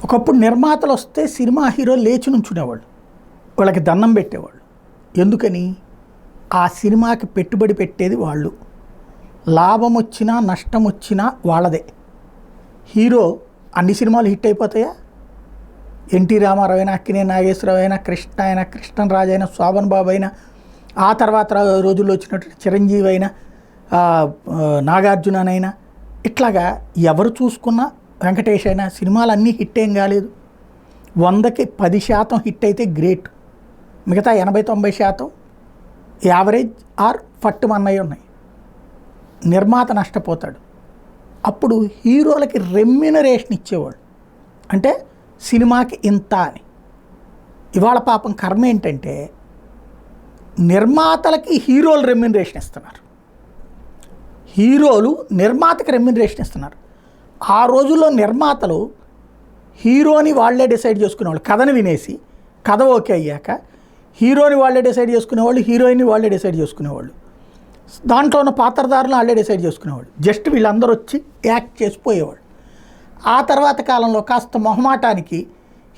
ఒకప్పుడు నిర్మాతలు వస్తే సినిమా హీరో లేచి నుంచునేవాళ్ళు, వాళ్ళకి దండం పెట్టేవాళ్ళు. ఎందుకని? ఆ సినిమాకి పెట్టుబడి పెట్టేది వాళ్ళు, లాభం వచ్చినా నష్టం వచ్చినా వాళ్ళదే. హీరో అన్ని సినిమాలు హిట్ అయిపోతాయా? ఎన్టీ రామారావు అయినా, అక్కినేని నాగేశ్వరరావు అయినా, కృష్ణ అయినా, కృష్ణరాజు అయినా, శోభన్ బాబు అయినా, ఆ తర్వాత రోజుల్లో వచ్చినటువంటి చిరంజీవి అయినా, నాగార్జుననైనా, ఇట్లాగా ఎవరు చూసుకున్నా, వెంకటేష్ అయినా, సినిమాలు అన్నీ హిట్ ఏం కాలేదు. 100కి 10% హిట్ అయితే గ్రేట్, మిగతా 80-90% యావరేజ్ ఆర్ ఫట్టుమన్నవి ఉన్నాయి. నిర్మాత నష్టపోతాడు. అప్పుడు హీరోలకి రెమ్యూనరేషన్ ఇచ్చేవాళ్ళు, అంటే సినిమాకి ఇంత అని. ఇవాళ పాపం కర్మ ఏంటంటే నిర్మాతలకి హీరోలు రెమ్యూనరేషన్ ఇస్తున్నారు, హీరోలు నిర్మాతకి రెమ్యూనరేషన్ ఇస్తున్నారు. ఆ రోజుల్లో నిర్మాతలు హీరోని వాళ్ళే డిసైడ్ చేసుకునేవాళ్ళు. కథను వినేసి కథ ఓకే అయ్యాక హీరోని వాళ్ళే డిసైడ్ చేసుకునేవాళ్ళు, హీరోయిన్ని వాళ్ళే డిసైడ్ చేసుకునేవాళ్ళు, దాంట్లో ఉన్న పాత్రధారులను వాళ్ళే డిసైడ్ చేసుకునేవాళ్ళు. జస్ట్ వీళ్ళందరూ వచ్చి యాక్ట్ చేసిపోయేవాళ్ళు. ఆ తర్వాత కాలంలో కాస్త మొహమాటానికి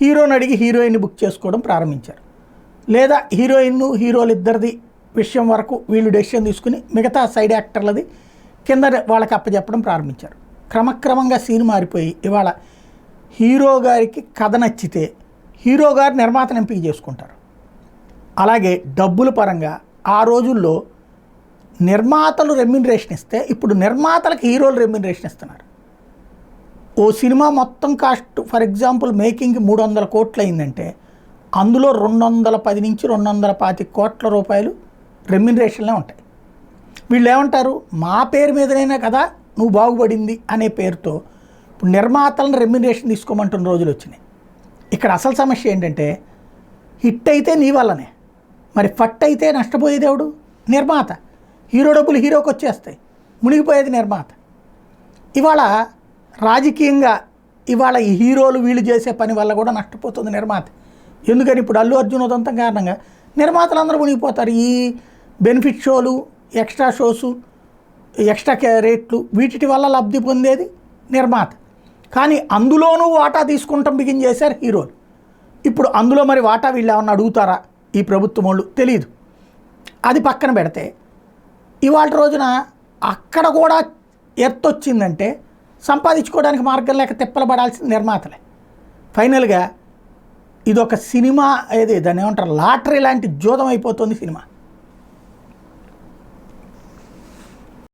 హీరోని అడిగి హీరోయిన్ని బుక్ చేసుకోవడం ప్రారంభించారు. లేదా హీరోలు ఇద్దరిది విషయం వరకు వీళ్ళు డెసిషన్ తీసుకుని మిగతా సైడ్ యాక్టర్లది కింద వాళ్ళకి అప్పచెప్పడం ప్రారంభించారు. క్రమక్రమంగా సీన్ మారిపోయి ఇవాళ హీరో గారికి కథ నచ్చితే హీరో గారు నిర్మాతను ఎంపిక చేసుకుంటారు. అలాగే డబ్బుల పరంగా ఆ రోజుల్లో నిర్మాతలు రెమ్యూనరేషన్ ఇస్తే ఇప్పుడు నిర్మాతలకు హీరోలు రెమ్యూనరేషన్ ఇస్తున్నారు. ఓ సినిమా మొత్తం కాస్ట్ ఫర్ ఎగ్జాంపుల్ మేకింగ్కి 300 కోట్లు అయిందంటే అందులో 210 నుంచి 225 కోట్ల రూపాయలు రెమ్యూనరేషన్లే ఉంటాయి. వీళ్ళు ఏమంటారు, మా పేరు మీదనైనా కదా నువ్వు బాగుపడింది అనే పేరుతో ఇప్పుడు నిర్మాతలను రెమ్యూనరేషన్ తీసుకోమంటున్న రోజులు వచ్చినాయి. ఇక్కడ అసలు సమస్య ఏంటంటే హిట్ అయితే నీ వల్లనే, మరి ఫట్ అయితే నష్టపోయేది ఎవడు? నిర్మాత. హీరో డబ్బులు హీరోకి వచ్చేస్తాయి, మునిగిపోయేది నిర్మాత. ఇవాళ రాజకీయంగా ఇవాళ ఈ హీరోలు వీళ్ళు చేసే పని వల్ల కూడా నష్టపోతుంది నిర్మాత. ఎందుకని? ఇప్పుడు అల్లు అర్జున్ ఉదంతం కారణంగా నిర్మాతలు అందరూ మునిగిపోతారు. ఈ బెనిఫిట్ షోలు, ఎక్స్ట్రా షోసు, ఎక్స్ట్రా రేట్లు, వీటి వల్ల లబ్ధి పొందేది నిర్మాత. కానీ అందులోనూ వాటా తీసుకుంటాం బిగిన్ చేశారు హీరోలు. ఇప్పుడు అందులో మరి వాటా వీళ్ళు ఏమన్నా అడుగుతారా ఈ ప్రభుత్వం వాళ్ళు? తెలియదు. అది పక్కన పెడితే ఇవాళ రోజున అక్కడ కూడా ఎత్తొచ్చిందంటే సంపాదించుకోవడానికి మార్గం లేక తిప్పలు పడాల్సింది నిర్మాతలే. ఫైనల్గా ఇదొక సినిమా, ఏది దాన్ని ఏమంటారు, లాటరీ లాంటి జూదం అయిపోతుంది సినిమా.